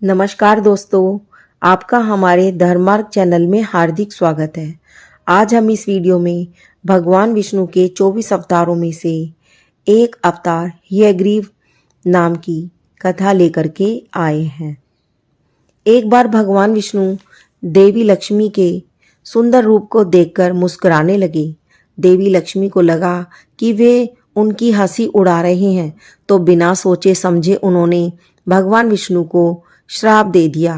नमस्कार दोस्तों, आपका हमारे धर्मार्ग चैनल में हार्दिक स्वागत है। आज हम इस वीडियो में भगवान विष्णु के 24 अवतारों में से एक अवतार हयग्रीव नाम की कथा लेकर के आए हैं। एक बार भगवान विष्णु देवी लक्ष्मी के सुंदर रूप को देखकर मुस्कुराने लगे। देवी लक्ष्मी को लगा कि वे उनकी हंसी उड़ा रहे हैं, तो बिना सोचे समझे उन्होंने भगवान विष्णु को श्राप दे दिया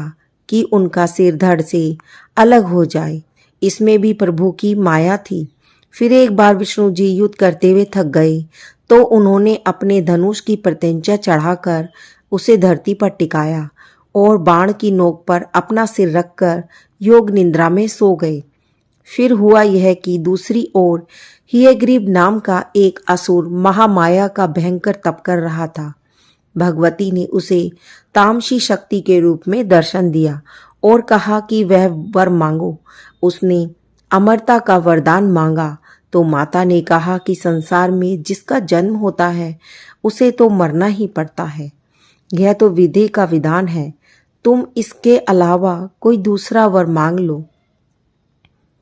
कि उनका सिर धड़ से अलग हो जाए। इसमें भी प्रभु की माया थी। फिर एक बार विष्णु जी युद्ध करते हुए थक गए तो उन्होंने अपने धनुष की प्रत्यंचा चढ़ाकर उसे धरती पर टिकाया और बाण की नोक पर अपना सिर रखकर योग निद्रा में सो गए। फिर हुआ यह कि दूसरी ओर हयग्रीव नाम का एक असुर महामाया का भयंकर तप कर रहा था। भगवती ने उसे तामसी शक्ति के रूप में दर्शन दिया और कहा कि वह वर मांगो। उसने अमरता का वरदान मांगा तो माता ने कहा कि संसार में जिसका जन्म होता है उसे तो मरना ही पड़ता है। यह तो विधि का विधान है, तुम इसके अलावा कोई दूसरा वर मांग लो।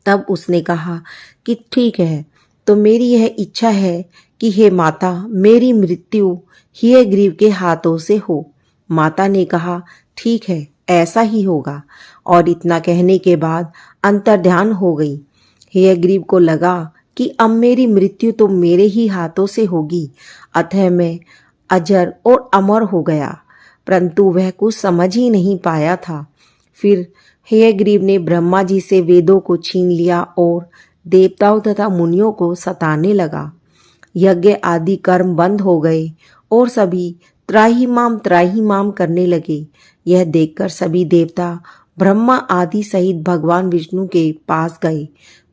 तब उसने कहा कि ठीक है, तो मेरी यह इच्छा है कि हे माता, मेरी मृत्यु हयग्रीव के हाथों से हो। माता ने कहा ठीक है, ऐसा ही होगा। और इतना कहने के बाद अंतर्ध्यान हो गई। हयग्रीव को लगा कि अब मेरी मृत्यु तो मेरे ही हाथों से होगी, अतः मैं अजर और अमर हो गया। परंतु वह कुछ समझ ही नहीं पाया था। फिर हयग्रीव ने ब्रह्मा जी से वेदों को छीन लिया और देवताओं तथा मुनियों को सताने लगा। यज्ञ आदि कर्म बंद हो गए और सभी त्राहिमाम करने लगे। यह देखकर सभी देवता ब्रह्मा आदि सहित भगवान विष्णु के पास गए,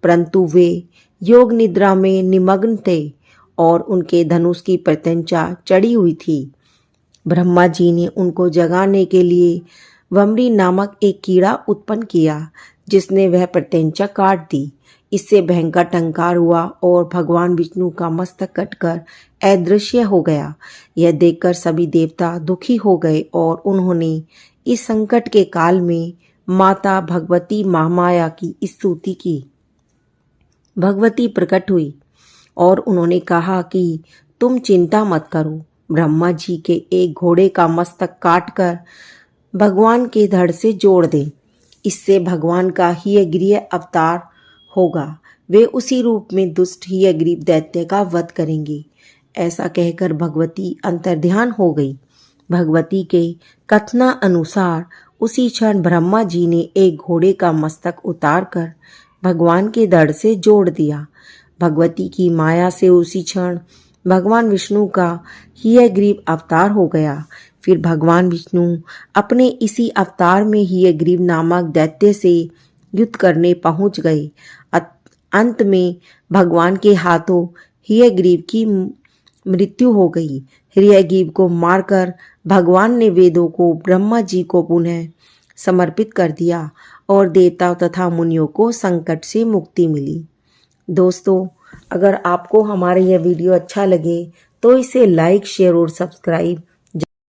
परंतु वे योग निद्रा में निमग्न थे और उनके धनुष की प्रत्यंचा चढ़ी हुई थी। ब्रह्मा जी ने उनको जगाने के लिए वमरी नामक एक कीड़ा उत्पन्न किया, जिसने वह प्रत्यंचा काट दी। इससे भयंकर टंकार हुआ और भगवान विष्णु का मस्तक कटकर अदृश्य हो गया। यह देखकर सभी देवता दुखी हो गए और उन्होंने इस संकट के काल में माता भगवती महामाया की स्तुति की। भगवती प्रकट हुई और उन्होंने कहा कि तुम चिंता मत करो, ब्रह्मा जी के एक घोड़े का मस्तक काटकर भगवान के धड़ से जोड़ दें। इससे भगवान का हयग्रीव अवतार होगा। वे उसी रूप में दुष्ट हयग्रीव दैत्य का वध करेंगे। ऐसा कहकर भगवती अंतर्ध्यान हो गई। भगवती के कथना अनुसार उसी क्षण ब्रह्मा जी ने एक घोड़े का मस्तक उतारकर भगवान के धड़ से जोड़ दिया। भगवती की माया से उसी क्षण भगवान विष्णु का हयग्रीव अवतार हो गया। फिर भगवान विष्णु अपने इसी अवतार में हयग्रीव नामक दैत्य से युद्ध करने पहुंच गए। अंत में भगवान के हाथों हयग्रीव की मृत्यु हो गई। हयग्रीव को मारकर भगवान ने वेदों को ब्रह्मा जी को पुनः समर्पित कर दिया और देवताओं तथा मुनियों को संकट से मुक्ति मिली। दोस्तों, अगर आपको हमारा यह वीडियो अच्छा लगे तो इसे लाइक, शेयर और सब्सक्राइब